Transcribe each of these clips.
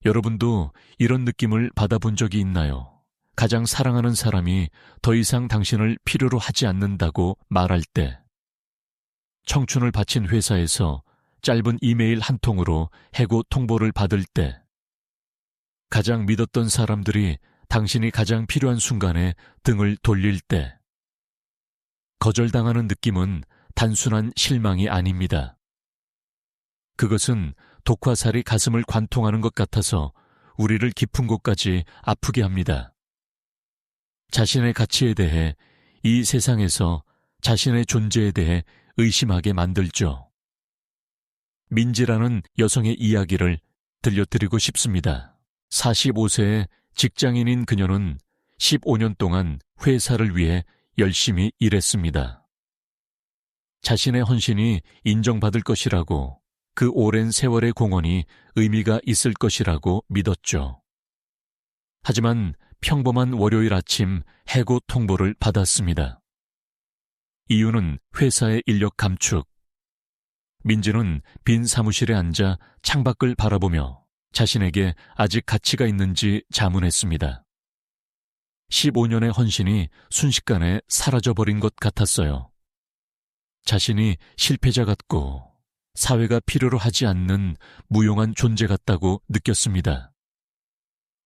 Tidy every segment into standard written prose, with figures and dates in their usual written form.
여러분도 이런 느낌을 받아본 적이 있나요? 가장 사랑하는 사람이 더 이상 당신을 필요로 하지 않는다고 말할 때, 청춘을 바친 회사에서 짧은 이메일 한 통으로 해고 통보를 받을 때, 가장 믿었던 사람들이 당신이 가장 필요한 순간에 등을 돌릴 때, 거절당하는 느낌은 단순한 실망이 아닙니다. 그것은 독화살이 가슴을 관통하는 것 같아서 우리를 깊은 곳까지 아프게 합니다. 자신의 가치에 대해, 이 세상에서 자신의 존재에 대해 의심하게 만들죠. 민지라는 여성의 이야기를 들려드리고 싶습니다. 45세의 직장인인 그녀는 15년 동안 회사를 위해 열심히 일했습니다. 자신의 헌신이 인정받을 것이라고, 그 오랜 세월의 공헌이 의미가 있을 것이라고 믿었죠. 하지만 평범한 월요일 아침 해고 통보를 받았습니다. 이유는 회사의 인력 감축. 민지는 빈 사무실에 앉아 창밖을 바라보며 자신에게 아직 가치가 있는지 자문했습니다. 15년의 헌신이 순식간에 사라져버린 것 같았어요. 자신이 실패자 같고 사회가 필요로 하지 않는 무용한 존재 같다고 느꼈습니다.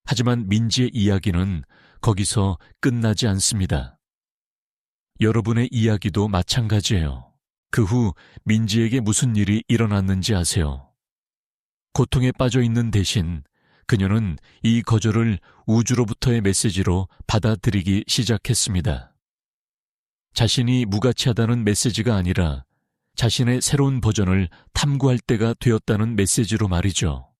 하지만 민지의 이야기는 거기서 끝나지 않습니다. 여러분의 이야기도 마찬가지예요. 그 후 민지에게 무슨 일이 일어났는지 아세요? 고통에 빠져 있는 대신 그녀는 이 거절을 우주로부터의 메시지로 받아들이기 시작했습니다. 자신이 무가치하다는 메시지가 아니라 자신의 새로운 버전을 탐구할 때가 되었다는 메시지로 말이죠.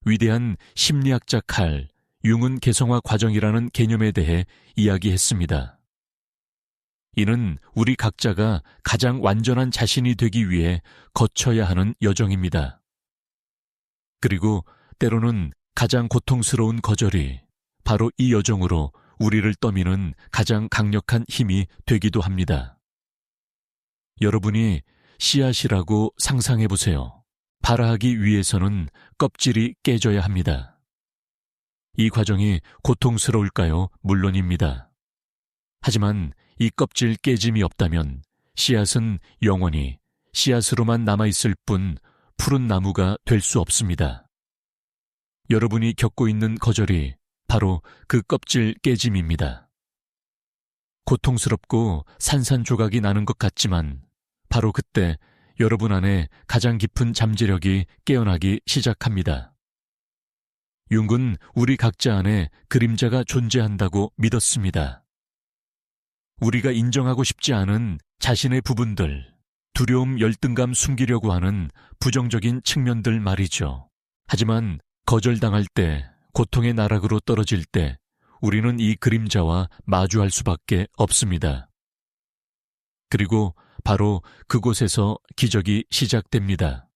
위대한 심리학자 칼 융은 개성화 과정이라는 개념에 대해 이야기했습니다. 이는 우리 각자가 가장 완전한 자신이 되기 위해 거쳐야 하는 여정입니다. 그리고 때로는 가장 고통스러운 거절이 바로 이 여정으로 우리를 떠미는 가장 강력한 힘이 되기도 합니다. 여러분이 씨앗이라고 상상해 보세요. 발아하기 위해서는 껍질이 깨져야 합니다. 이 과정이 고통스러울까요? 물론입니다. 하지만 이 껍질 깨짐이 없다면 씨앗은 영원히 씨앗으로만 남아있을 뿐 푸른 나무가 될 수 없습니다. 여러분이 겪고 있는 거절이 바로 그 껍질 깨짐입니다. 고통스럽고 산산조각이 나는 것 같지만 바로 그때 여러분 안에 가장 깊은 잠재력이 깨어나기 시작합니다. 융은 우리 각자 안에 그림자가 존재한다고 믿었습니다. 우리가 인정하고 싶지 않은 자신의 부분들, 두려움, 열등감 숨기려고 하는 부정적인 측면들 말이죠. 하지만 거절당할 때, 고통의 나락으로 떨어질 때 우리는 이 그림자와 마주할 수밖에 없습니다. 그리고 바로 그곳에서 기적이 시작됩니다.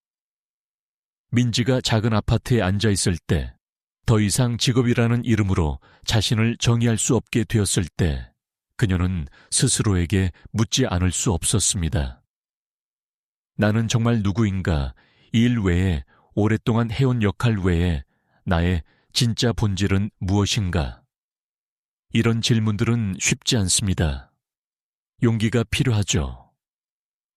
민지가 작은 아파트에 앉아 있을 때, 더 이상 직업이라는 이름으로 자신을 정의할 수 없게 되었을 때, 그녀는 스스로에게 묻지 않을 수 없었습니다. 나는 정말 누구인가? 이 일 외에, 오랫동안 해온 역할 외에 나의 진짜 본질은 무엇인가? 이런 질문들은 쉽지 않습니다. 용기가 필요하죠.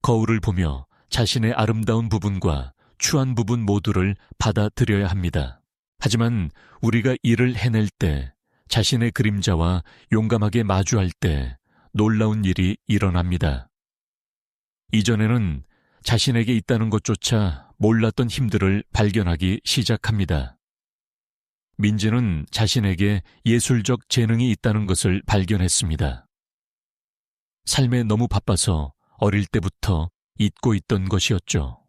거울을 보며 자신의 아름다운 부분과 추한 부분 모두를 받아들여야 합니다. 하지만 우리가 이를 해낼 때, 자신의 그림자와 용감하게 마주할 때 놀라운 일이 일어납니다. 이전에는 자신에게 있다는 것조차 몰랐던 힘들을 발견하기 시작합니다. 민지는 자신에게 예술적 재능이 있다는 것을 발견했습니다. 삶에 너무 바빠서 어릴 때부터 잊고 있던 것이었죠.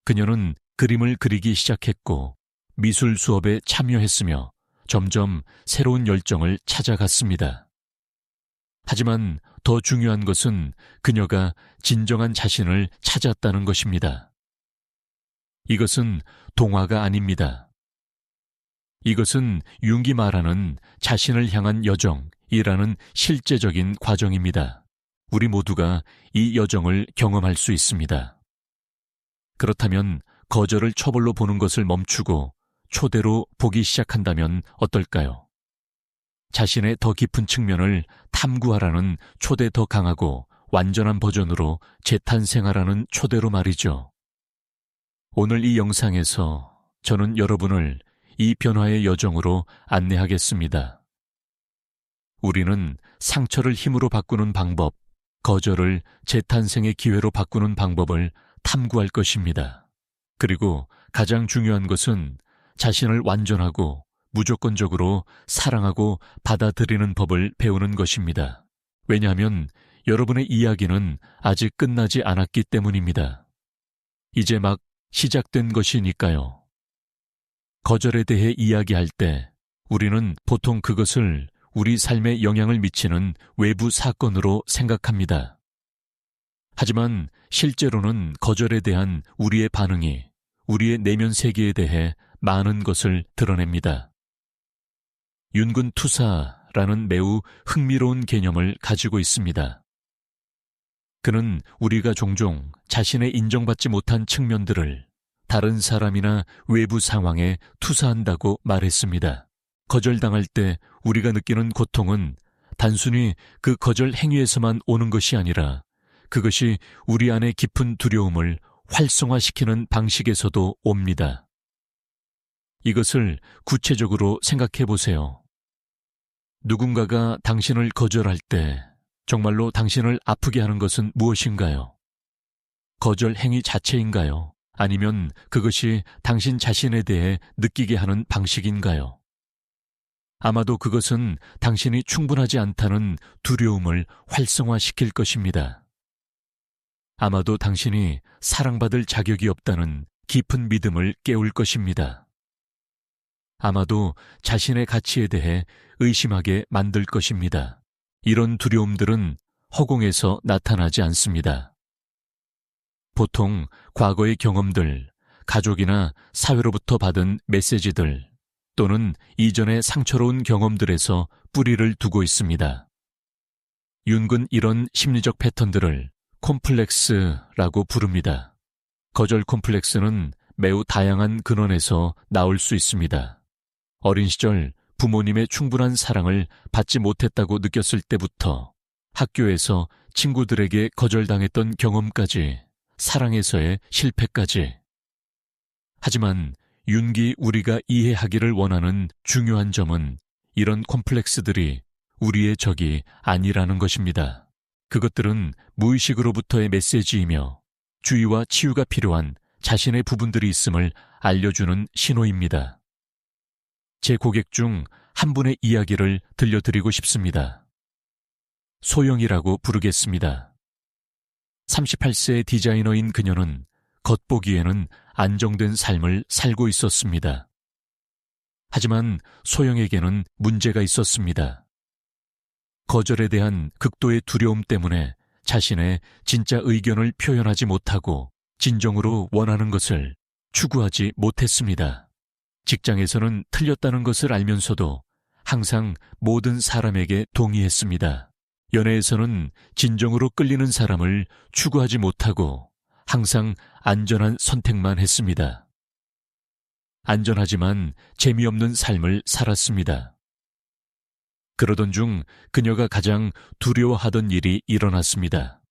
그녀는 그림을 그리기 시작했고 미술 수업에 참여했으며 점점 새로운 열정을 찾아갔습니다. 하지만 더 중요한 것은 그녀가 진정한 자신을 찾았다는 것입니다. 이것은 동화가 아닙니다. 이것은 융이 말하는 자신을 향한 여정이라는 실제적인 과정입니다. 우리 모두가 이 여정을 경험할 수 있습니다. 그렇다면 거절을 처벌로 보는 것을 멈추고 초대로 보기 시작한다면 어떨까요? 자신의 더 깊은 측면을 탐구하라는 초대 더 강하고 완전한 버전으로 재탄생하라는 초대로 말이죠. 오늘 이 영상에서 저는 여러분을 이 변화의 여정으로 안내하겠습니다. 우리는 상처를 힘으로 바꾸는 방법, 거절을 재탄생의 기회로 바꾸는 방법을 탐구할 것입니다. 그리고 가장 중요한 것은 자신을 완전하고 무조건적으로 사랑하고 받아들이는 법을 배우는 것입니다. 왜냐하면 여러분의 이야기는 아직 끝나지 않았기 때문입니다. 이제 막 시작된 것이니까요. 거절에 대해 이야기할 때 우리는 보통 그것을 우리 삶에 영향을 미치는 외부 사건으로 생각합니다. 하지만 실제로는 거절에 대한 우리의 반응이 우리의 내면 세계에 대해 많은 것을 드러냅니다. 윤근 투사라는 매우 흥미로운 개념을 가지고 있습니다. 그는 우리가 종종 자신의 인정받지 못한 측면들을 다른 사람이나 외부 상황에 투사한다고 말했습니다. 거절당할 때 우리가 느끼는 고통은 단순히 그 거절 행위에서만 오는 것이 아니라 그것이 우리 안의 깊은 두려움을 활성화시키는 방식에서도 옵니다. 이것을 구체적으로 생각해 보세요. 누군가가 당신을 거절할 때 정말로 당신을 아프게 하는 것은 무엇인가요? 거절 행위 자체인가요? 아니면 그것이 당신 자신에 대해 느끼게 하는 방식인가요? 아마도 그것은 당신이 충분하지 않다는 두려움을 활성화시킬 것입니다. 아마도 당신이 사랑받을 자격이 없다는 깊은 믿음을 깨울 것입니다. 아마도 자신의 가치에 대해 의심하게 만들 것입니다. 이런 두려움들은 허공에서 나타나지 않습니다. 보통 과거의 경험들, 가족이나 사회로부터 받은 메시지들 또는 이전의 상처로운 경험들에서 뿌리를 두고 있습니다. 윤근 이런 심리적 패턴들을 콤플렉스라고 부릅니다. 거절 콤플렉스는 매우 다양한 근원에서 나올 수 있습니다. 어린 시절 부모님의 충분한 사랑을 받지 못했다고 느꼈을 때부터 학교에서 친구들에게 거절당했던 경험까지 사랑에서의 실패까지. 하지만 윤기 우리가 이해하기를 원하는 중요한 점은 이런 콤플렉스들이 우리의 적이 아니라는 것입니다. 그것들은 무의식으로부터의 메시지이며 주의와 치유가 필요한 자신의 부분들이 있음을 알려주는 신호입니다. 제 고객 중 한 분의 이야기를 들려드리고 싶습니다. 소영이라고 부르겠습니다. 38세의 디자이너인 그녀는 겉보기에는 안정된 삶을 살고 있었습니다. 하지만 소영에게는 문제가 있었습니다. 거절에 대한 극도의 두려움 때문에 자신의 진짜 의견을 표현하지 못하고 진정으로 원하는 것을 추구하지 못했습니다. 직장에서는 틀렸다는 것을 알면서도 항상 모든 사람에게 동의했습니다. 연애에서는 진정으로 끌리는 사람을 추구하지 못하고 항상 안전한 선택만 했습니다. 안전하지만 재미없는 삶을 살았습니다. 그러던 중 그녀가 가장 두려워하던 일이 일어났습니다.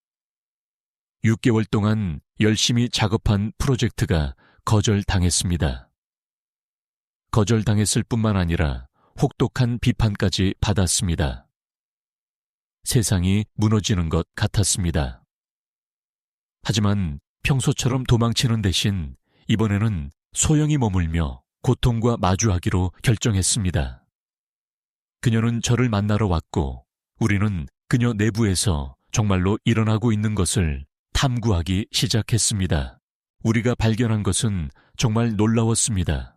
6개월 동안 열심히 작업한 프로젝트가 거절당했습니다. 거절당했을 뿐만 아니라 혹독한 비판까지 받았습니다. 세상이 무너지는 것 같았습니다. 하지만 평소처럼 도망치는 대신 이번에는 소영이 머물며 고통과 마주하기로 결정했습니다. 그녀는 저를 만나러 왔고 우리는 그녀 내부에서 정말로 일어나고 있는 것을 탐구하기 시작했습니다. 우리가 발견한 것은 정말 놀라웠습니다.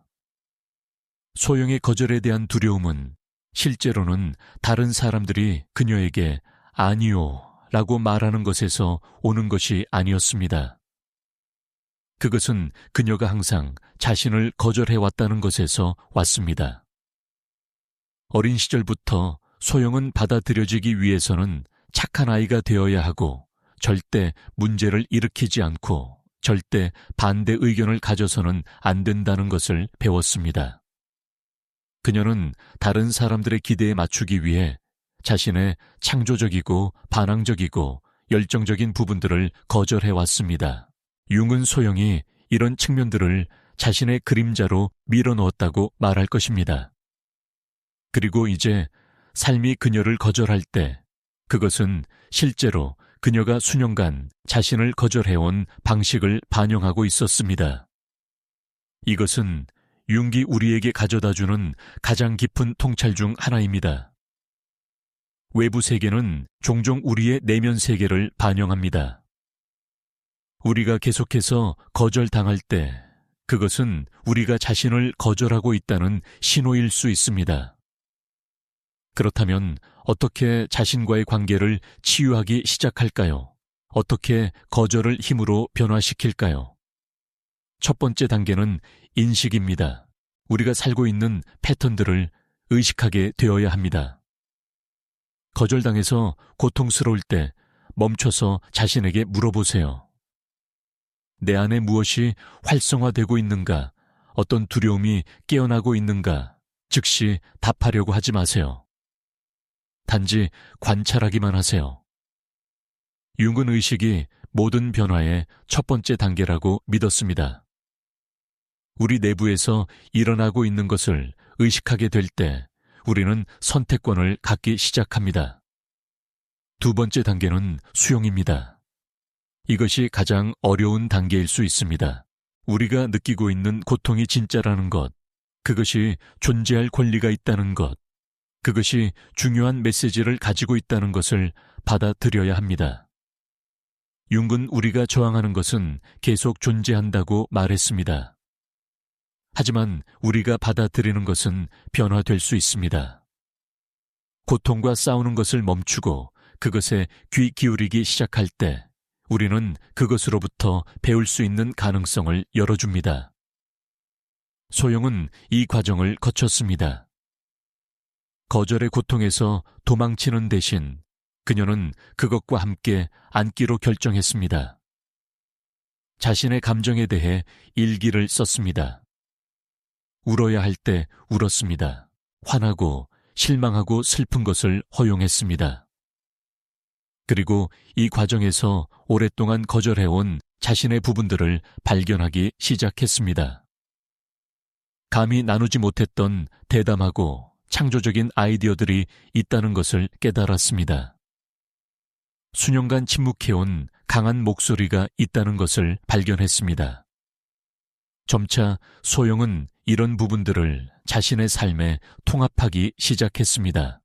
소영의 거절에 대한 두려움은 실제로는 다른 사람들이 그녀에게 아니요 라고 말하는 것에서 오는 것이 아니었습니다. 그것은 그녀가 항상 자신을 거절해왔다는 것에서 왔습니다. 어린 시절부터 소영은 받아들여지기 위해서는 착한 아이가 되어야 하고 절대 문제를 일으키지 않고 절대 반대 의견을 가져서는 안 된다는 것을 배웠습니다. 그녀는 다른 사람들의 기대에 맞추기 위해 자신의 창조적이고 반항적이고 열정적인 부분들을 거절해왔습니다. 융은 소영이 이런 측면들을 자신의 그림자로 밀어넣었다고 말할 것입니다. 그리고 이제 삶이 그녀를 거절할 때 그것은 실제로 그녀가 수년간 자신을 거절해온 방식을 반영하고 있었습니다. 이것은 융이 우리에게 가져다주는 가장 깊은 통찰 중 하나입니다. 외부 세계는 종종 우리의 내면 세계를 반영합니다. 우리가 계속해서 거절당할 때 그것은 우리가 자신을 거절하고 있다는 신호일 수 있습니다. 그렇다면 어떻게 자신과의 관계를 치유하기 시작할까요? 어떻게 거절을 힘으로 변화시킬까요? 첫 번째 단계는 인식입니다. 우리가 살고 있는 패턴들을 의식하게 되어야 합니다. 거절당해서 고통스러울 때 멈춰서 자신에게 물어보세요. 내 안에 무엇이 활성화되고 있는가, 어떤 두려움이 깨어나고 있는가, 즉시 답하려고 하지 마세요. 단지 관찰하기만 하세요. 융은 의식이 모든 변화의 첫 번째 단계라고 믿었습니다. 우리 내부에서 일어나고 있는 것을 의식하게 될 때 우리는 선택권을 갖기 시작합니다. 두 번째 단계는 수용입니다. 이것이 가장 어려운 단계일 수 있습니다. 우리가 느끼고 있는 고통이 진짜라는 것, 그것이 존재할 권리가 있다는 것, 그것이 중요한 메시지를 가지고 있다는 것을 받아들여야 합니다. 융은 우리가 저항하는 것은 계속 존재한다고 말했습니다. 하지만 우리가 받아들이는 것은 변화될 수 있습니다. 고통과 싸우는 것을 멈추고 그것에 귀 기울이기 시작할 때 우리는 그것으로부터 배울 수 있는 가능성을 열어줍니다. 소영은 이 과정을 거쳤습니다. 거절의 고통에서 도망치는 대신 그녀는 그것과 함께 앉기로 결정했습니다. 자신의 감정에 대해 일기를 썼습니다. 울어야 할 때 울었습니다. 화나고 실망하고 슬픈 것을 허용했습니다. 그리고 이 과정에서 오랫동안 거절해온 자신의 부분들을 발견하기 시작했습니다. 감히 나누지 못했던 대담하고 창조적인 아이디어들이 있다는 것을 깨달았습니다. 수년간 침묵해온 강한 목소리가 있다는 것을 발견했습니다. 점차 소영은 이런 부분들을 자신의 삶에 통합하기 시작했습니다.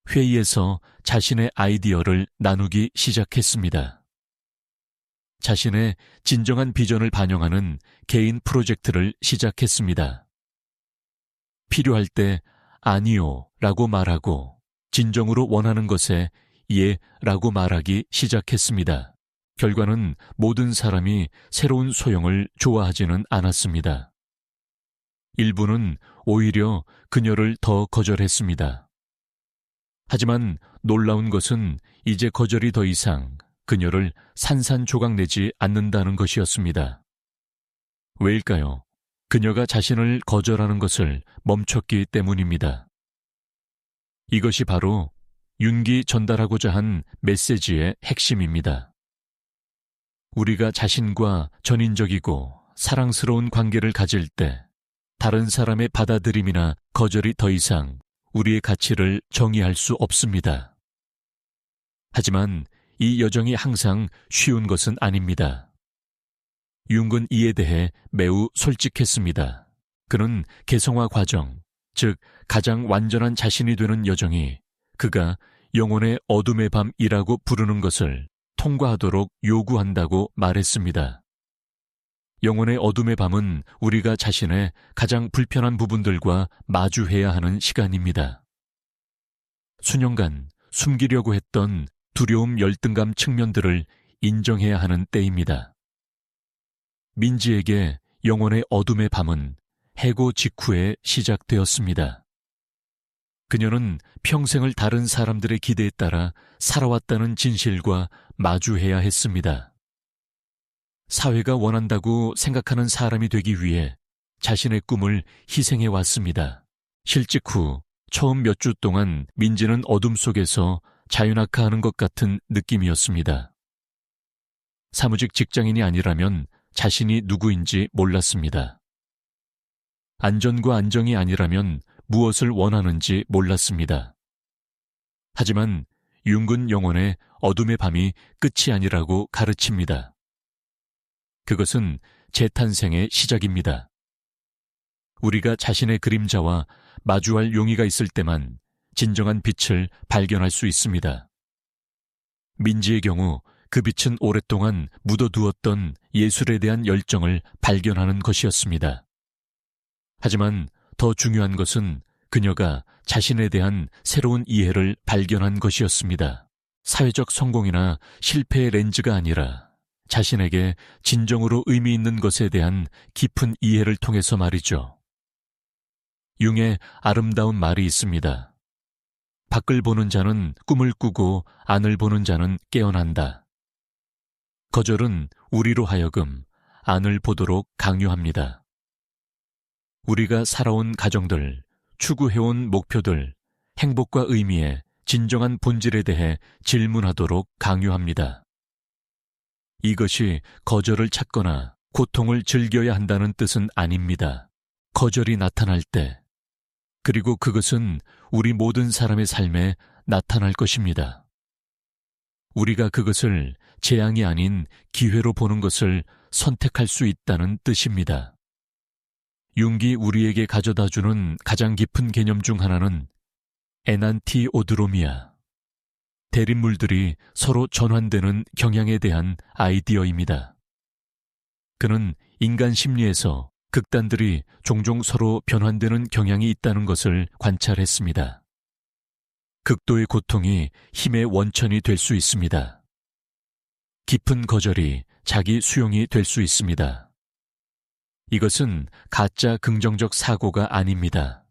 회의에서 자신의 아이디어를 나누기 시작했습니다. 자신의 진정한 비전을 반영하는 개인 프로젝트를 시작했습니다. 필요할 때 아니요 라고 말하고 진정으로 원하는 것에 예 라고 말하기 시작했습니다. 결과는 모든 사람이 새로운 소영을 좋아하지는 않았습니다. 일부는 오히려 그녀를 더 거절했습니다. 하지만 놀라운 것은 이제 거절이 더 이상 그녀를 산산조각내지 않는다는 것이었습니다. 왜일까요? 그녀가 자신을 거절하는 것을 멈췄기 때문입니다. 이것이 바로 융이 전달하고자 한 메시지의 핵심입니다. 우리가 자신과 전인적이고 사랑스러운 관계를 가질 때 다른 사람의 받아들임이나 거절이 더 이상 우리의 가치를 정의할 수 없습니다. 하지만 이 여정이 항상 쉬운 것은 아닙니다. 융은 이에 대해 매우 솔직했습니다. 그는 개성화 과정, 즉 가장 완전한 자신이 되는 여정이 그가 영혼의 어둠의 밤이라고 부르는 것을 통과하도록 요구한다고 말했습니다. 영혼의 어둠의 밤은 우리가 자신의 가장 불편한 부분들과 마주해야 하는 시간입니다. 수년간 숨기려고 했던 두려움 열등감 측면들을 인정해야 하는 때입니다. 민지에게 영혼의 어둠의 밤은 해고 직후에 시작되었습니다. 그녀는 평생을 다른 사람들의 기대에 따라 살아왔다는 진실과 마주해야 했습니다. 사회가 원한다고 생각하는 사람이 되기 위해 자신의 꿈을 희생해 왔습니다. 실직 후 처음 몇 주 동안 민지는 어둠 속에서 자유낙하하는 것 같은 느낌이었습니다. 사무직 직장인이 아니라면 자신이 누구인지 몰랐습니다. 안전과 안정이 아니라면 무엇을 원하는지 몰랐습니다. 하지만 윤근 영혼의 어둠의 밤이 끝이 아니라고 가르칩니다. 그것은 재탄생의 시작입니다. 우리가 자신의 그림자와 마주할 용의가 있을 때만 진정한 빛을 발견할 수 있습니다. 민지의 경우 그 빛은 오랫동안 묻어두었던 예술에 대한 열정을 발견하는 것이었습니다. 하지만 더 중요한 것은 그녀가 자신에 대한 새로운 이해를 발견한 것이었습니다. 사회적 성공이나 실패의 렌즈가 아니라 자신에게 진정으로 의미 있는 것에 대한 깊은 이해를 통해서 말이죠. 융의 아름다운 말이 있습니다. 밖을 보는 자는 꿈을 꾸고 안을 보는 자는 깨어난다. 거절은 우리로 하여금 안을 보도록 강요합니다. 우리가 살아온 가정들, 추구해온 목표들, 행복과 의미의 진정한 본질에 대해 질문하도록 강요합니다. 이것이 거절을 찾거나 고통을 즐겨야 한다는 뜻은 아닙니다. 거절이 나타날 때, 그리고 그것은 우리 모든 사람의 삶에 나타날 것입니다. 우리가 그것을 재앙이 아닌 기회로 보는 것을 선택할 수 있다는 뜻입니다. 융기 우리에게 가져다주는 가장 깊은 개념 중 하나는 에난티오드로미아, 대립물들이 서로 전환되는 경향에 대한 아이디어입니다. 그는 인간 심리에서 극단들이 종종 서로 변환되는 경향이 있다는 것을 관찰했습니다. 극도의 고통이 힘의 원천이 될 수 있습니다. 깊은 거절이 자기 수용이 될 수 있습니다. 이것은 가짜 긍정적 사고가 아닙니다.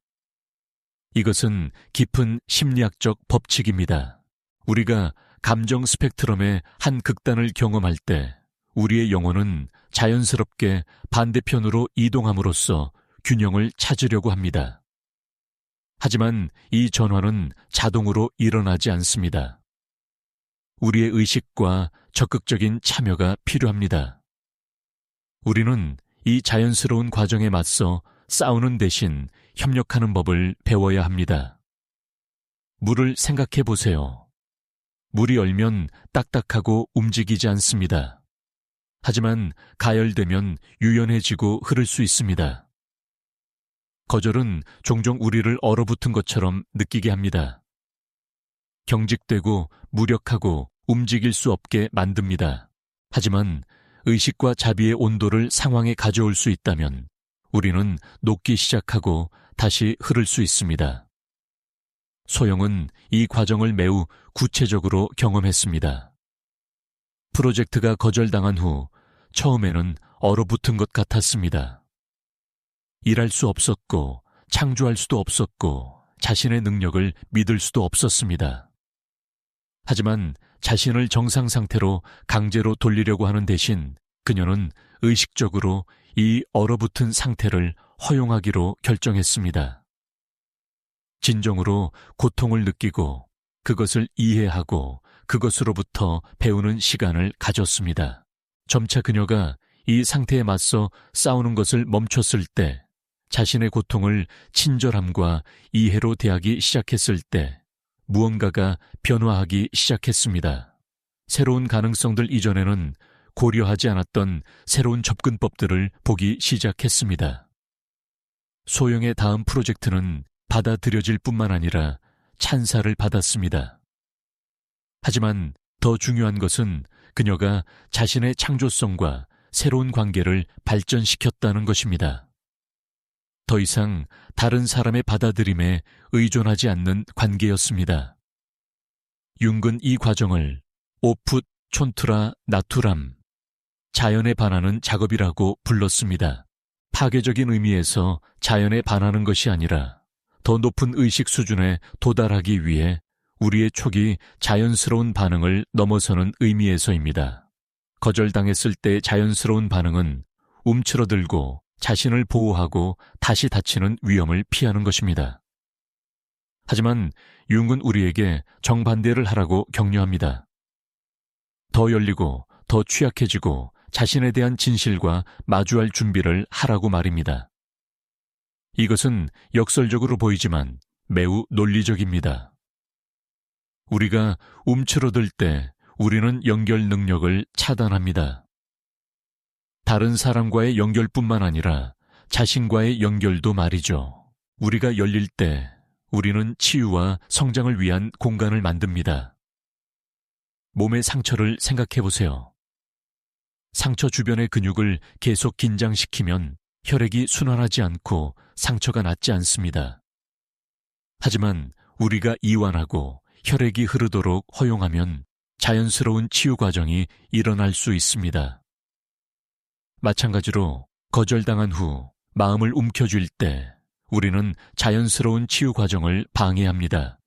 이것은 깊은 심리학적 법칙입니다. 우리가 감정 스펙트럼의 한 극단을 경험할 때 우리의 영혼은 자연스럽게 반대편으로 이동함으로써 균형을 찾으려고 합니다. 하지만 이 전환은 자동으로 일어나지 않습니다. 우리의 의식과 적극적인 참여가 필요합니다. 우리는 이 자연스러운 과정에 맞서 싸우는 대신 협력하는 법을 배워야 합니다. 물을 생각해 보세요. 물이 얼면 딱딱하고 움직이지 않습니다. 하지만 가열되면 유연해지고 흐를 수 있습니다. 거절은 종종 우리를 얼어붙은 것처럼 느끼게 합니다. 경직되고 무력하고 움직일 수 없게 만듭니다. 하지만 의식과 자비의 온도를 상황에 가져올 수 있다면 우리는 녹기 시작하고 다시 흐를 수 있습니다. 소영은 이 과정을 매우 구체적으로 경험했습니다. 프로젝트가 거절당한 후 처음에는 얼어붙은 것 같았습니다. 일할 수 없었고 창조할 수도 없었고 자신의 능력을 믿을 수도 없었습니다. 하지만 자신을 정상 상태로 강제로 돌리려고 하는 대신 그녀는 의식적으로 이 얼어붙은 상태를 허용하기로 결정했습니다. 진정으로 고통을 느끼고 그것을 이해하고 그것으로부터 배우는 시간을 가졌습니다. 점차 그녀가 이 상태에 맞서 싸우는 것을 멈췄을 때, 자신의 고통을 친절함과 이해로 대하기 시작했을 때 무언가가 변화하기 시작했습니다. 새로운 가능성들 이전에는 고려하지 않았던 새로운 접근법들을 보기 시작했습니다. 소영의 다음 프로젝트는 받아들여질 뿐만 아니라 찬사를 받았습니다. 하지만 더 중요한 것은 그녀가 자신의 창조성과 새로운 관계를 발전시켰다는 것입니다. 더 이상 다른 사람의 받아들임에 의존하지 않는 관계였습니다. 융은 이 과정을 오풋 촌투라 나투람, 자연에 반하는 작업이라고 불렀습니다. 파괴적인 의미에서 자연에 반하는 것이 아니라 더 높은 의식 수준에 도달하기 위해 우리의 촉이 자연스러운 반응을 넘어서는 의미에서입니다. 거절당했을 때 자연스러운 반응은 움츠러들고 자신을 보호하고 다시 다치는 위험을 피하는 것입니다. 하지만 융은 우리에게 정반대를 하라고 격려합니다. 더 열리고 더 취약해지고 자신에 대한 진실과 마주할 준비를 하라고 말입니다. 이것은 역설적으로 보이지만 매우 논리적입니다. 우리가 움츠러들 때 우리는 연결 능력을 차단합니다. 다른 사람과의 연결뿐만 아니라 자신과의 연결도 말이죠. 우리가 열릴 때 우리는 치유와 성장을 위한 공간을 만듭니다. 몸의 상처를 생각해 보세요. 상처 주변의 근육을 계속 긴장시키면 혈액이 순환하지 않고 상처가 낫지 않습니다. 하지만 우리가 이완하고 혈액이 흐르도록 허용하면 자연스러운 치유 과정이 일어날 수 있습니다. 마찬가지로 거절당한 후 마음을 움켜쥘 때 우리는 자연스러운 치유 과정을 방해합니다.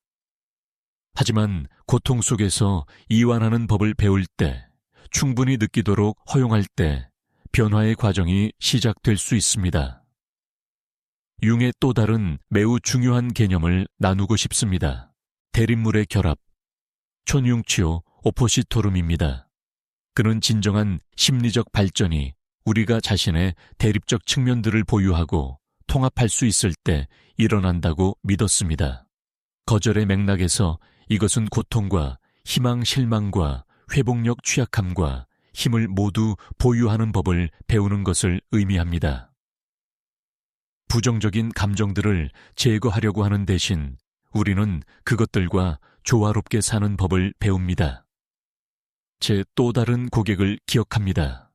하지만 고통 속에서 이완하는 법을 배울 때, 충분히 느끼도록 허용할 때 변화의 과정이 시작될 수 있습니다. 융의 또 다른 매우 중요한 개념을 나누고 싶습니다. 대립물의 결합, 촌융치오 오포시토룸입니다. 그는 진정한 심리적 발전이 우리가 자신의 대립적 측면들을 보유하고 통합할 수 있을 때 일어난다고 믿었습니다. 거절의 맥락에서 이것은 고통과 희망 실망과 회복력 취약함과 힘을 모두 보유하는 법을 배우는 것을 의미합니다. 부정적인 감정들을 제거하려고 하는 대신 우리는 그것들과 조화롭게 사는 법을 배웁니다. 제 또 다른 고객을 기억합니다.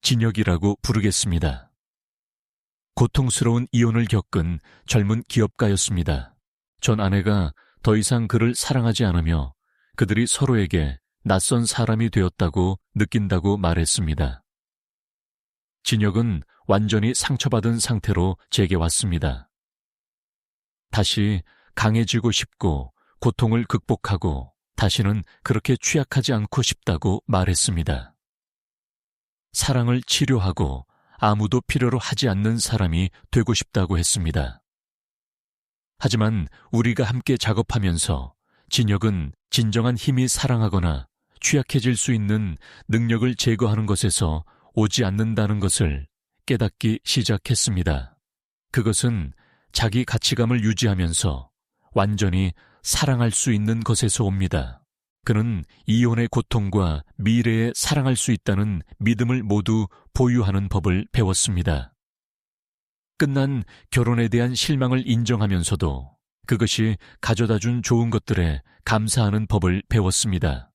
진혁이라고 부르겠습니다. 고통스러운 이혼을 겪은 젊은 기업가였습니다. 전 아내가 더 이상 그를 사랑하지 않으며 그들이 서로에게 낯선 사람이 되었다고 느낀다고 말했습니다. 진혁은 완전히 상처받은 상태로 제게 왔습니다. 다시 강해지고 싶고 고통을 극복하고 다시는 그렇게 취약하지 않고 싶다고 말했습니다. 사랑을 치료하고 아무도 필요로 하지 않는 사람이 되고 싶다고 했습니다. 하지만 우리가 함께 작업하면서 진혁은 진정한 힘이 사랑하거나 취약해질 수 있는 능력을 제거하는 것에서 오지 않는다는 것을 깨닫기 시작했습니다. 그것은 자기 가치감을 유지하면서 완전히 사랑할 수 있는 것에서 옵니다. 그는 이혼의 고통과 미래에 사랑할 수 있다는 믿음을 모두 보유하는 법을 배웠습니다. 끝난 결혼에 대한 실망을 인정하면서도 그것이 가져다준 좋은 것들에 감사하는 법을 배웠습니다.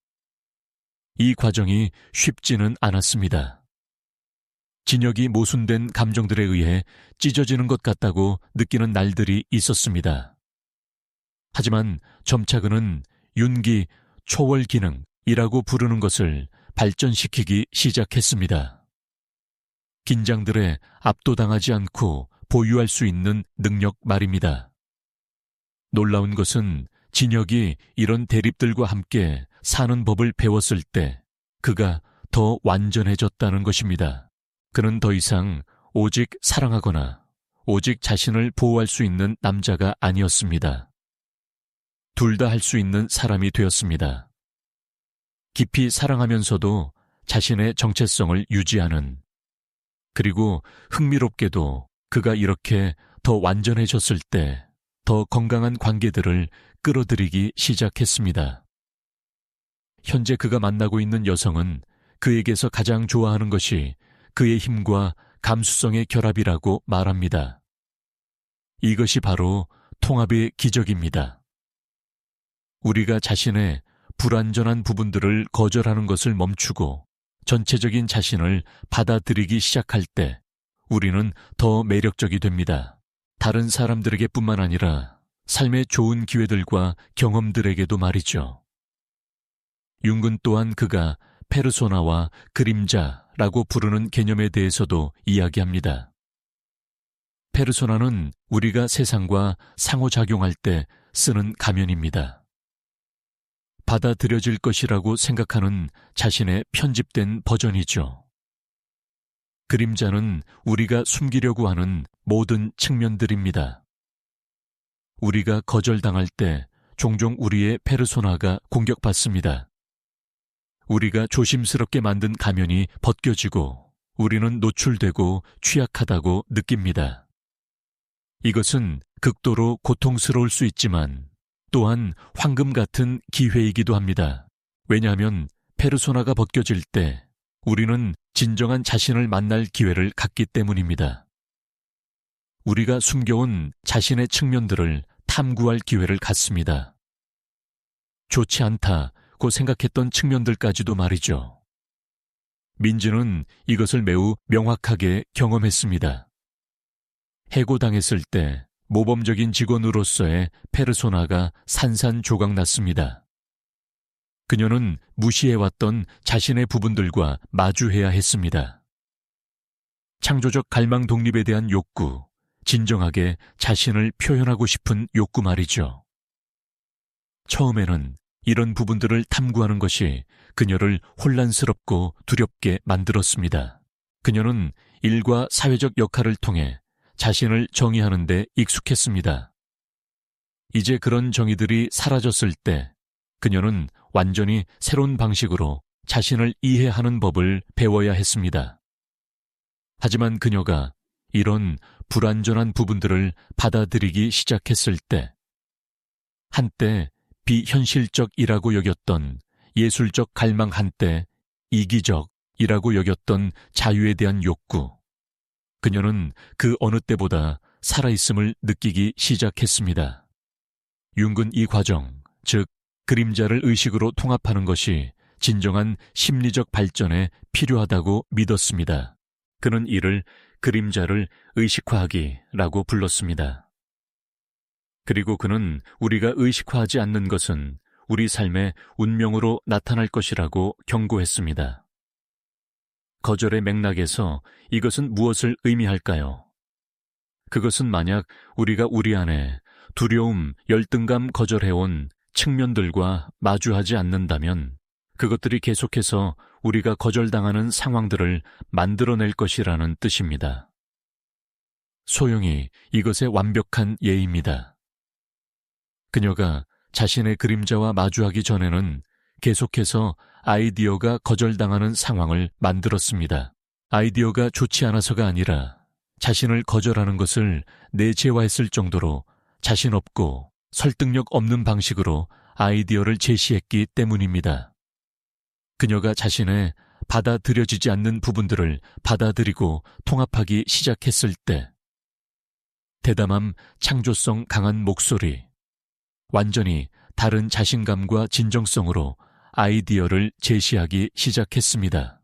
이 과정이 쉽지는 않았습니다. 진혁이 모순된 감정들에 의해 찢어지는 것 같다고 느끼는 날들이 있었습니다. 하지만 점차 그는 윤기, 초월 기능이라고 부르는 것을 발전시키기 시작했습니다. 긴장들에 압도당하지 않고 보유할 수 있는 능력 말입니다. 놀라운 것은 진혁이 이런 대립들과 함께 사는 법을 배웠을 때 그가 더 완전해졌다는 것입니다. 그는 더 이상 오직 사랑하거나 오직 자신을 보호할 수 있는 남자가 아니었습니다. 둘 다 할 수 있는 사람이 되었습니다. 깊이 사랑하면서도 자신의 정체성을 유지하는, 그리고 흥미롭게도 그가 이렇게 더 완전해졌을 때 더 건강한 관계들을 끌어들이기 시작했습니다. 현재 그가 만나고 있는 여성은 그에게서 가장 좋아하는 것이 그의 힘과 감수성의 결합이라고 말합니다. 이것이 바로 통합의 기적입니다. 우리가 자신의 불완전한 부분들을 거절하는 것을 멈추고 전체적인 자신을 받아들이기 시작할 때 우리는 더 매력적이 됩니다. 다른 사람들에게 뿐만 아니라 삶의 좋은 기회들과 경험들에게도 말이죠. 융은 또한 그가 페르소나와 그림자라고 부르는 개념에 대해서도 이야기합니다. 페르소나는 우리가 세상과 상호작용할 때 쓰는 가면입니다. 받아들여질 것이라고 생각하는 자신의 편집된 버전이죠. 그림자는 우리가 숨기려고 하는 모든 측면들입니다. 우리가 거절당할 때 종종 우리의 페르소나가 공격받습니다. 우리가 조심스럽게 만든 가면이 벗겨지고 우리는 노출되고 취약하다고 느낍니다. 이것은 극도로 고통스러울 수 있지만 또한 황금 같은 기회이기도 합니다. 왜냐하면 페르소나가 벗겨질 때 우리는 진정한 자신을 만날 기회를 갖기 때문입니다. 우리가 숨겨온 자신의 측면들을 탐구할 기회를 갖습니다. 좋지 않다고 생각했던 측면들까지도 말이죠. 민지는 이것을 매우 명확하게 경험했습니다. 해고당했을 때 모범적인 직원으로서의 페르소나가 산산조각났습니다. 그녀는 무시해왔던 자신의 부분들과 마주해야 했습니다. 창조적 갈망 독립에 대한 욕구, 진정하게 자신을 표현하고 싶은 욕구 말이죠. 처음에는 이런 부분들을 탐구하는 것이 그녀를 혼란스럽고 두렵게 만들었습니다. 그녀는 일과 사회적 역할을 통해 자신을 정의하는 데 익숙했습니다. 이제 그런 정의들이 사라졌을 때 그녀는 완전히 새로운 방식으로 자신을 이해하는 법을 배워야 했습니다. 하지만 그녀가 이런 불완전한 부분들을 받아들이기 시작했을 때, 한때 비현실적이라고 여겼던 예술적 갈망, 한때 이기적이라고 여겼던 자유에 대한 욕구, 그녀는 그 어느 때보다 살아있음을 느끼기 시작했습니다. 융은 이 과정, 즉 그림자를 의식으로 통합하는 것이 진정한 심리적 발전에 필요하다고 믿었습니다. 그는 이를 그림자를 의식화하기라고 불렀습니다. 그리고 그는 우리가 의식화하지 않는 것은 우리 삶의 운명으로 나타날 것이라고 경고했습니다. 거절의 맥락에서 이것은 무엇을 의미할까요? 그것은 만약 우리가 우리 안에 두려움, 열등감 거절해온 측면들과 마주하지 않는다면 그것들이 계속해서 우리가 거절당하는 상황들을 만들어낼 것이라는 뜻입니다. 소영이 이것의 완벽한 예입니다. 그녀가 자신의 그림자와 마주하기 전에는 계속해서 아이디어가 거절당하는 상황을 만들었습니다. 아이디어가 좋지 않아서가 아니라 자신을 거절하는 것을 내재화했을 정도로 자신 없고 설득력 없는 방식으로 아이디어를 제시했기 때문입니다. 그녀가 자신의 받아들여지지 않는 부분들을 받아들이고 통합하기 시작했을 때 대담함, 창조성 강한 목소리, 완전히 다른 자신감과 진정성으로 아이디어를 제시하기 시작했습니다.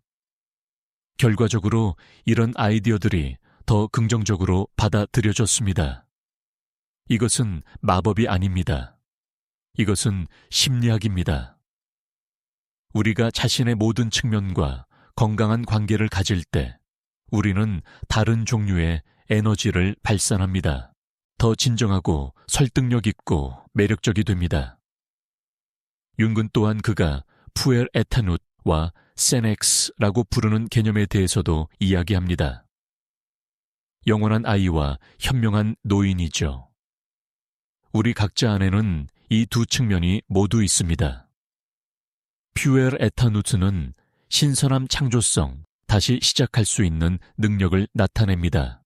결과적으로 이런 아이디어들이 더 긍정적으로 받아들여졌습니다. 이것은 마법이 아닙니다. 이것은 심리학입니다. 우리가 자신의 모든 측면과 건강한 관계를 가질 때 우리는 다른 종류의 에너지를 발산합니다. 더 진정하고 설득력 있고 매력적이 됩니다. 융은 또한 그가 푸엘 에타누트와 세넥스라고 부르는 개념에 대해서도 이야기합니다. 영원한 아이와 현명한 노인이죠. 우리 각자 안에는 이 두 측면이 모두 있습니다. 푸엘 에타누트는 신선함, 창조성, 다시 시작할 수 있는 능력을 나타냅니다.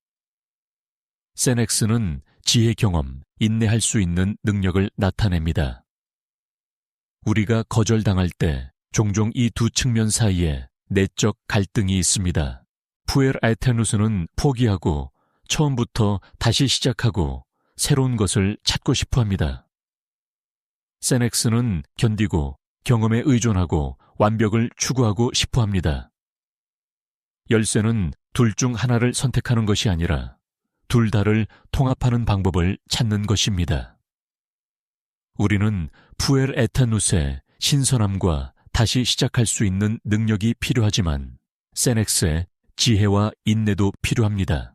세넥스는 지혜, 경험, 인내할 수 있는 능력을 나타냅니다. 우리가 거절당할 때 종종 이 두 측면 사이에 내적 갈등이 있습니다. 푸엘 에타누트는 포기하고 처음부터 다시 시작하고 새로운 것을 찾고 싶어 합니다. 세넥스는 견디고 경험에 의존하고 완벽을 추구하고 싶어 합니다. 열쇠는 둘 중 하나를 선택하는 것이 아니라 둘 다를 통합하는 방법을 찾는 것입니다. 우리는 푸엘 에타누트의 신선함과 다시 시작할 수 있는 능력이 필요하지만 세넥스의 지혜와 인내도 필요합니다.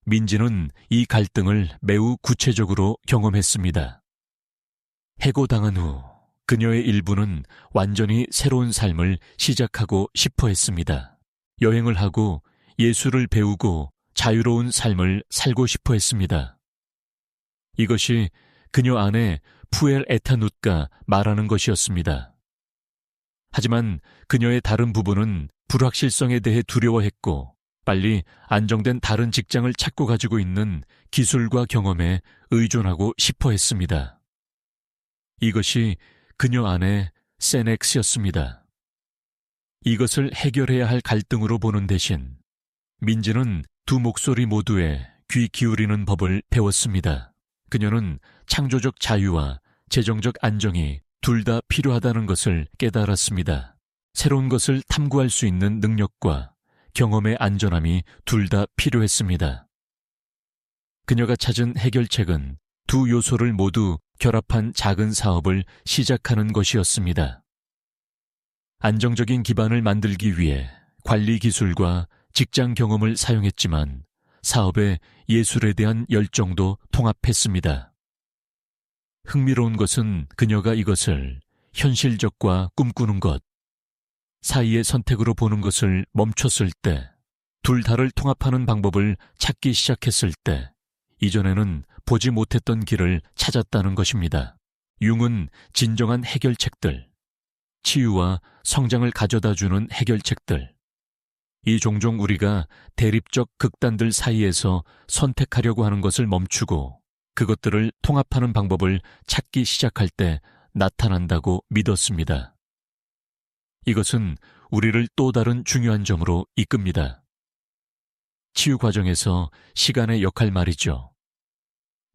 민지는 이 갈등을 매우 구체적으로 경험했습니다. 해고당한 후 그녀의 일부는 완전히 새로운 삶을 시작하고 싶어 했습니다. 여행을 하고 예술을 배우고 자유로운 삶을 살고 싶어 했습니다. 이것이 그녀 안에 푸엘 에타눕가 말하는 것이었습니다. 하지만 그녀의 다른 부부는 불확실성에 대해 두려워했고 빨리 안정된 다른 직장을 찾고 가지고 있는 기술과 경험에 의존하고 싶어 했습니다. 이것이 그녀 안의 세넥스였습니다. 이것을 해결해야 할 갈등으로 보는 대신 민지는 두 목소리 모두에 귀 기울이는 법을 배웠습니다. 그녀는 창조적 자유와 재정적 안정이 둘 다 필요하다는 것을 깨달았습니다. 새로운 것을 탐구할 수 있는 능력과 경험의 안전함이 둘 다 필요했습니다. 그녀가 찾은 해결책은 두 요소를 모두 결합한 작은 사업을 시작하는 것이었습니다. 안정적인 기반을 만들기 위해 관리 기술과 직장 경험을 사용했지만 사업에 예술에 대한 열정도 통합했습니다. 흥미로운 것은 그녀가 이것을 현실적과 꿈꾸는 것 사이의 선택으로 보는 것을 멈췄을 때, 둘 다를 통합하는 방법을 찾기 시작했을 때 이전에는 보지 못했던 길을 찾았다는 것입니다. 융은 진정한 해결책들, 치유와 성장을 가져다주는 해결책들, 이 종종 우리가 대립적 극단들 사이에서 선택하려고 하는 것을 멈추고 그것들을 통합하는 방법을 찾기 시작할 때 나타난다고 믿었습니다. 이것은 우리를 또 다른 중요한 점으로 이끕니다. 치유 과정에서 시간의 역할 말이죠.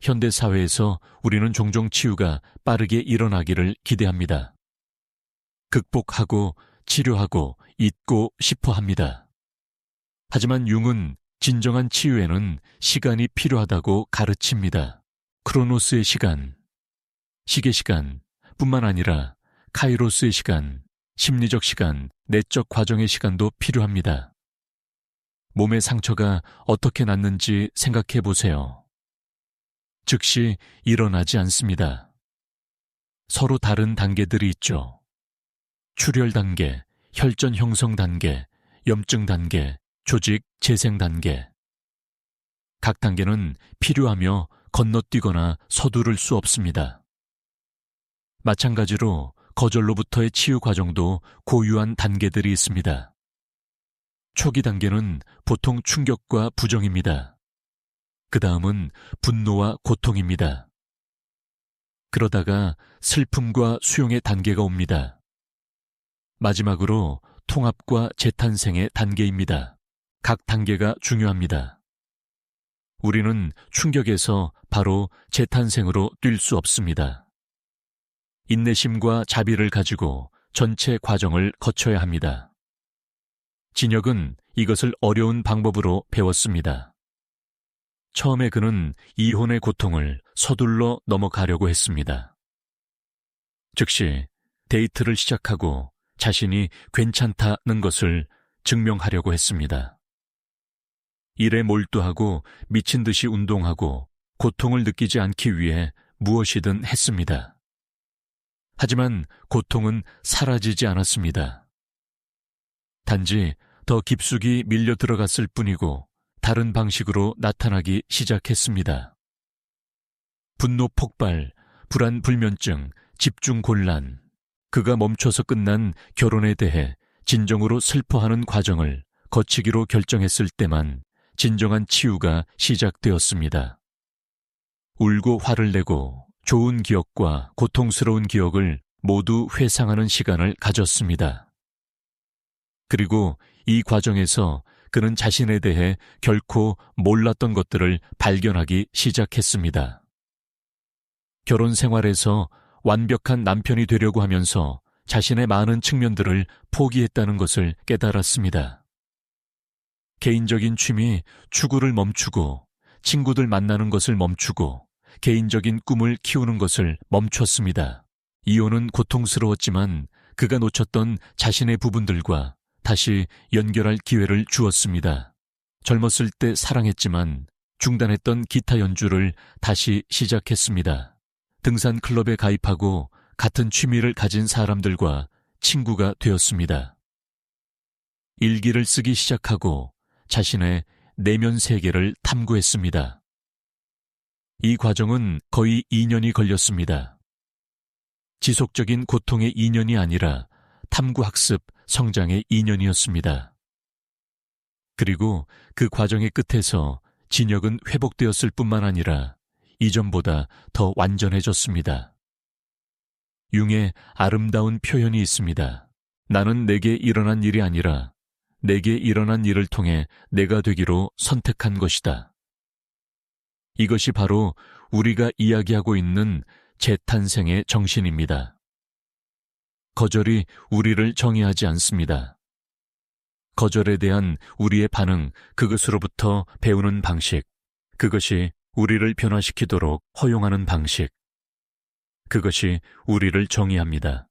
현대 사회에서 우리는 종종 치유가 빠르게 일어나기를 기대합니다. 극복하고 치료하고 잊고 싶어 합니다. 하지만 융은 진정한 치유에는 시간이 필요하다고 가르칩니다. 크로노스의 시간, 시계 시간 뿐만 아니라 카이로스의 시간, 심리적 시간, 내적 과정의 시간도 필요합니다. 몸의 상처가 어떻게 낫는지 생각해 보세요. 즉시 일어나지 않습니다. 서로 다른 단계들이 있죠. 출혈 단계, 혈전 형성 단계, 염증 단계, 조직 재생 단계. 각 단계는 필요하며 건너뛰거나 서두를 수 없습니다. 마찬가지로 거절로부터의 치유 과정도 고유한 단계들이 있습니다. 초기 단계는 보통 충격과 부정입니다. 그 다음은 분노와 고통입니다. 그러다가 슬픔과 수용의 단계가 옵니다. 마지막으로 통합과 재탄생의 단계입니다. 각 단계가 중요합니다. 우리는 충격에서 바로 재탄생으로 뛸 수 없습니다. 인내심과 자비를 가지고 전체 과정을 거쳐야 합니다. 진혁은 이것을 어려운 방법으로 배웠습니다. 처음에 그는 이혼의 고통을 서둘러 넘어가려고 했습니다. 즉시 데이트를 시작하고 자신이 괜찮다는 것을 증명하려고 했습니다. 일에 몰두하고 미친 듯이 운동하고 고통을 느끼지 않기 위해 무엇이든 했습니다. 하지만 고통은 사라지지 않았습니다. 단지 더 깊숙이 밀려 들어갔을 뿐이고 다른 방식으로 나타나기 시작했습니다. 분노 폭발, 불안 불면증, 집중 곤란, 그가 멈춰서 끝난 결혼에 대해 진정으로 슬퍼하는 과정을 거치기로 결정했을 때만 진정한 치유가 시작되었습니다. 울고 화를 내고 좋은 기억과 고통스러운 기억을 모두 회상하는 시간을 가졌습니다. 그리고 이 과정에서 그는 자신에 대해 결코 몰랐던 것들을 발견하기 시작했습니다. 결혼 생활에서 완벽한 남편이 되려고 하면서 자신의 많은 측면들을 포기했다는 것을 깨달았습니다. 개인적인 취미, 추구를 멈추고 친구들 만나는 것을 멈추고 개인적인 꿈을 키우는 것을 멈췄습니다. 이혼은 고통스러웠지만 그가 놓쳤던 자신의 부분들과 다시 연결할 기회를 주었습니다. 젊었을 때 사랑했지만 중단했던 기타 연주를 다시 시작했습니다. 등산 클럽에 가입하고 같은 취미를 가진 사람들과 친구가 되었습니다. 일기를 쓰기 시작하고 자신의 내면 세계를 탐구했습니다. 이 과정은 거의 2년이 걸렸습니다. 지속적인 고통의 2년이 아니라 탐구학습, 성장의 2년이었습니다. 그리고 그 과정의 끝에서 진혁은 회복되었을 뿐만 아니라 이전보다 더 완전해졌습니다. 융의 아름다운 표현이 있습니다. 나는 내게 일어난 일이 아니라 내게 일어난 일을 통해 내가 되기로 선택한 것이다. 이것이 바로 우리가 이야기하고 있는 재탄생의 정신입니다. 거절이 우리를 정의하지 않습니다. 거절에 대한 우리의 반응, 그것으로부터 배우는 방식, 그것이 우리를 변화시키도록 허용하는 방식, 그것이 우리를 정의합니다.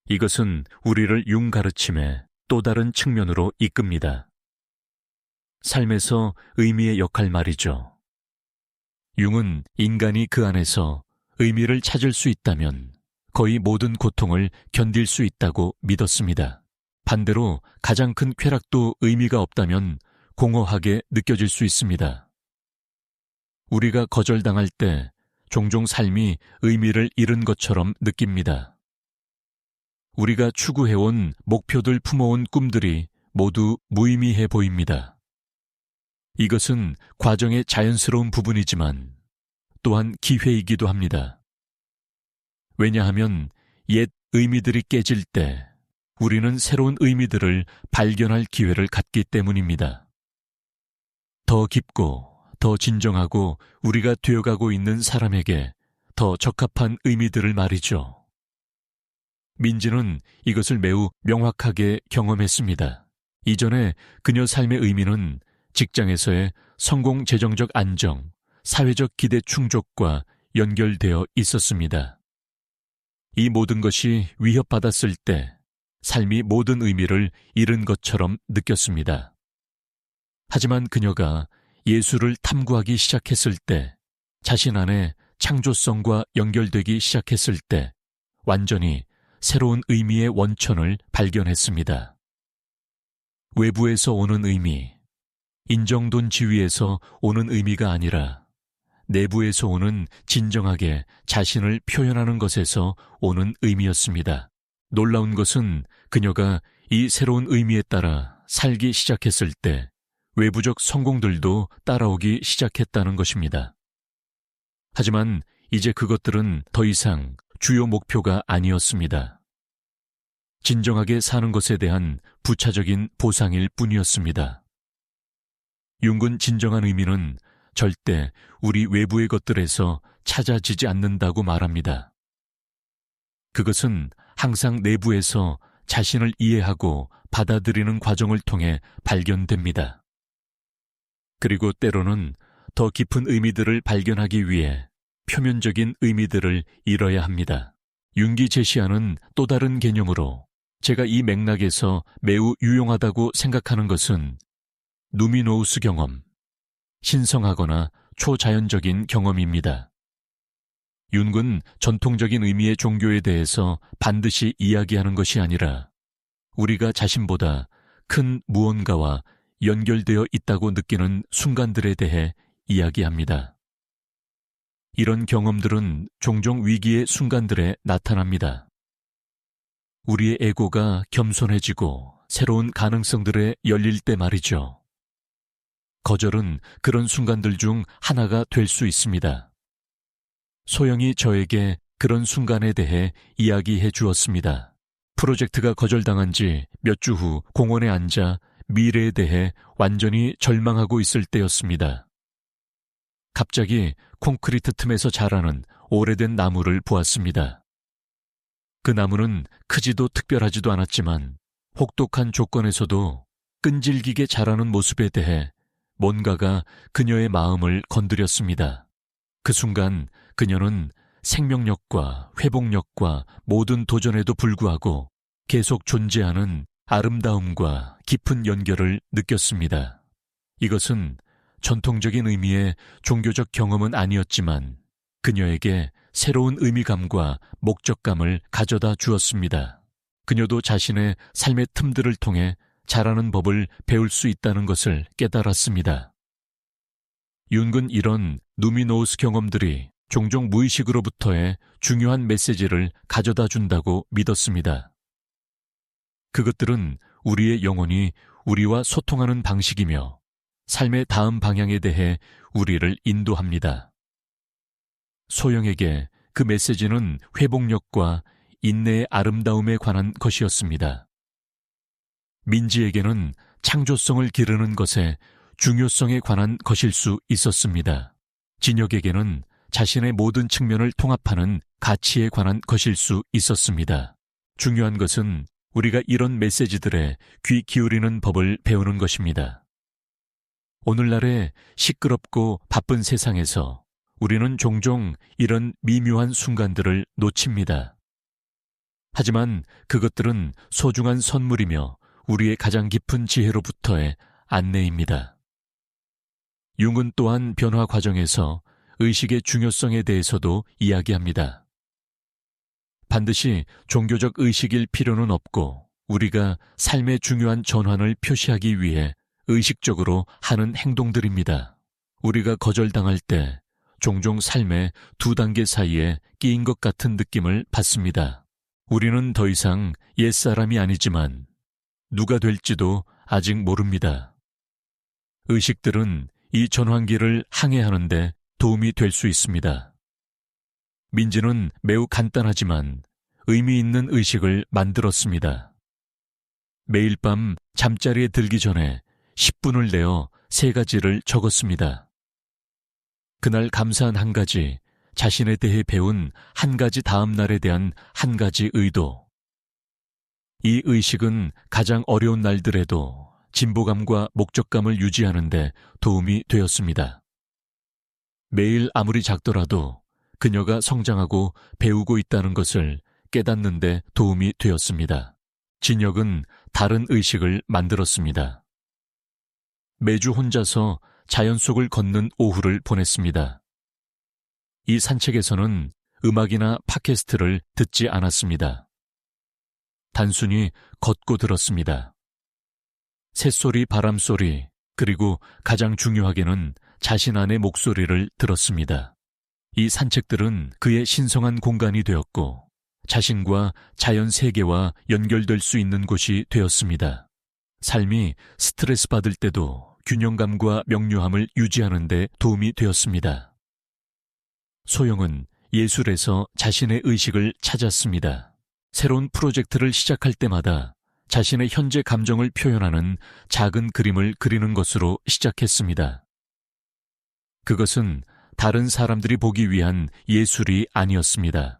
이것은 우리를 융 가르침의 또 다른 측면으로 이끕니다. 삶에서 의미의 역할 말이죠. 융은 인간이 그 안에서 의미를 찾을 수 있다면 거의 모든 고통을 견딜 수 있다고 믿었습니다. 반대로 가장 큰 쾌락도 의미가 없다면 공허하게 느껴질 수 있습니다. 우리가 거절당할 때 종종 삶이 의미를 잃은 것처럼 느낍니다. 우리가 추구해온 목표들 품어온 꿈들이 모두 무의미해 보입니다. 이것은 과정의 자연스러운 부분이지만 또한 기회이기도 합니다. 왜냐하면 옛 의미들이 깨질 때 우리는 새로운 의미들을 발견할 기회를 갖기 때문입니다. 더 깊고 더 진정하고 우리가 되어가고 있는 사람에게 더 적합한 의미들을 말이죠. 민지는 이것을 매우 명확하게 경험했습니다. 이전에 그녀 삶의 의미는 직장에서의 성공 재정적 안정, 사회적 기대 충족과 연결되어 있었습니다. 이 모든 것이 위협받았을 때 삶이 모든 의미를 잃은 것처럼 느꼈습니다. 하지만 그녀가 예수를 탐구하기 시작했을 때, 자신 안에 창조성과 연결되기 시작했을 때 완전히 새로운 의미의 원천을 발견했습니다. 외부에서 오는 의미, 인정돈 지위에서 오는 의미가 아니라 내부에서 오는 진정하게 자신을 표현하는 것에서 오는 의미였습니다. 놀라운 것은 그녀가 이 새로운 의미에 따라 살기 시작했을 때 외부적 성공들도 따라오기 시작했다는 것입니다. 하지만 이제 그것들은 더 이상 주요 목표가 아니었습니다. 진정하게 사는 것에 대한 부차적인 보상일 뿐이었습니다. 융은 진정한 의미는 절대 우리 외부의 것들에서 찾아지지 않는다고 말합니다. 그것은 항상 내부에서 자신을 이해하고 받아들이는 과정을 통해 발견됩니다. 그리고 때로는 더 깊은 의미들을 발견하기 위해 표면적인 의미들을 잃어야 합니다. 융이 제시하는 또 다른 개념으로 제가 이 맥락에서 매우 유용하다고 생각하는 것은 누미노우스 경험, 신성하거나 초자연적인 경험입니다. 융은 전통적인 의미의 종교에 대해서 반드시 이야기하는 것이 아니라 우리가 자신보다 큰 무언가와 연결되어 있다고 느끼는 순간들에 대해 이야기합니다. 이런 경험들은 종종 위기의 순간들에 나타납니다. 우리의 에고가 겸손해지고 새로운 가능성들에 열릴 때 말이죠. 거절은 그런 순간들 중 하나가 될 수 있습니다. 소영이 저에게 그런 순간에 대해 이야기해 주었습니다. 프로젝트가 거절당한 지 몇 주 후 공원에 앉아 미래에 대해 완전히 절망하고 있을 때였습니다. 갑자기 콘크리트 틈에서 자라는 오래된 나무를 보았습니다. 그 나무는 크지도 특별하지도 않았지만 혹독한 조건에서도 끈질기게 자라는 모습에 대해 뭔가가 그녀의 마음을 건드렸습니다. 그 순간 그녀는 생명력과 회복력과 모든 도전에도 불구하고 계속 존재하는 아름다움과 깊은 연결을 느꼈습니다. 이것은 전통적인 의미의 종교적 경험은 아니었지만 그녀에게 새로운 의미감과 목적감을 가져다 주었습니다. 그녀도 자신의 삶의 틈들을 통해 잘하는 법을 배울 수 있다는 것을 깨달았습니다. 윤근 이런 누미노우스 경험들이 종종 무의식으로부터의 중요한 메시지를 가져다 준다고 믿었습니다. 그것들은 우리의 영혼이 우리와 소통하는 방식이며 삶의 다음 방향에 대해 우리를 인도합니다. 소영에게 그 메시지는 회복력과 인내의 아름다움에 관한 것이었습니다. 민지에게는 창조성을 기르는 것의 중요성에 관한 것일 수 있었습니다. 진혁에게는 자신의 모든 측면을 통합하는 가치에 관한 것일 수 있었습니다. 중요한 것은 우리가 이런 메시지들에 귀 기울이는 법을 배우는 것입니다. 오늘날의 시끄럽고 바쁜 세상에서 우리는 종종 이런 미묘한 순간들을 놓칩니다. 하지만 그것들은 소중한 선물이며 우리의 가장 깊은 지혜로부터의 안내입니다. 융은 또한 변화 과정에서 의식의 중요성에 대해서도 이야기합니다. 반드시 종교적 의식일 필요는 없고 우리가 삶의 중요한 전환을 표시하기 위해 의식적으로 하는 행동들입니다. 우리가 거절당할 때 종종 삶의 두 단계 사이에 끼인 것 같은 느낌을 받습니다. 우리는 더 이상 옛사람이 아니지만 누가 될지도 아직 모릅니다. 의식들은 이 전환기를 항해하는 데 도움이 될 수 있습니다. 민지는 매우 간단하지만 의미 있는 의식을 만들었습니다. 매일 밤 잠자리에 들기 전에 10분을 내어 3가지를 적었습니다. 그날 감사한 한 가지, 자신에 대해 배운 한 가지 다음 날에 대한 한 가지 의도. 이 의식은 가장 어려운 날들에도 진보감과 목적감을 유지하는 데 도움이 되었습니다. 매일 아무리 작더라도 그녀가 성장하고 배우고 있다는 것을 깨닫는 데 도움이 되었습니다. 진혁은 다른 의식을 만들었습니다. 매주 혼자서 자연 속을 걷는 오후를 보냈습니다. 이 산책에서는 음악이나 팟캐스트를 듣지 않았습니다. 단순히 걷고 들었습니다. 새소리, 바람소리, 그리고 가장 중요하게는 자신 안의 목소리를 들었습니다. 이 산책들은 그의 신성한 공간이 되었고 자신과 자연 세계와 연결될 수 있는 곳이 되었습니다. 삶이 스트레스 받을 때도 균형감과 명료함을 유지하는 데 도움이 되었습니다. 소영은 예술에서 자신의 의식을 찾았습니다. 새로운 프로젝트를 시작할 때마다 자신의 현재 감정을 표현하는 작은 그림을 그리는 것으로 시작했습니다. 그것은 다른 사람들이 보기 위한 예술이 아니었습니다.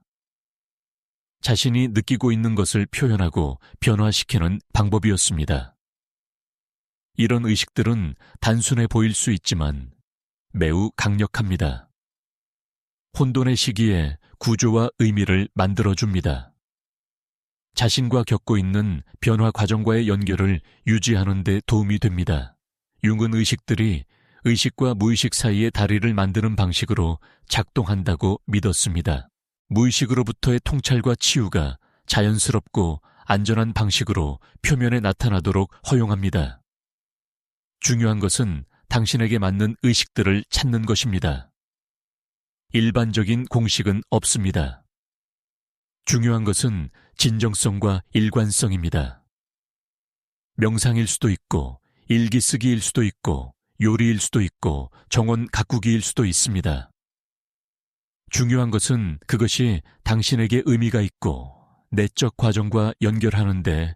자신이 느끼고 있는 것을 표현하고 변화시키는 방법이었습니다. 이런 의식들은 단순해 보일 수 있지만 매우 강력합니다. 혼돈의 시기에 구조와 의미를 만들어줍니다. 자신과 겪고 있는 변화 과정과의 연결을 유지하는 데 도움이 됩니다. 융은 의식들이 의식과 무의식 사이의 다리를 만드는 방식으로 작동한다고 믿었습니다. 무의식으로부터의 통찰과 치유가 자연스럽고 안전한 방식으로 표면에 나타나도록 허용합니다. 중요한 것은 당신에게 맞는 의식들을 찾는 것입니다. 일반적인 공식은 없습니다. 중요한 것은 진정성과 일관성입니다. 명상일 수도 있고, 일기 쓰기일 수도 있고, 요리일 수도 있고, 정원 가꾸기일 수도 있습니다. 중요한 것은 그것이 당신에게 의미가 있고 내적 과정과 연결하는 데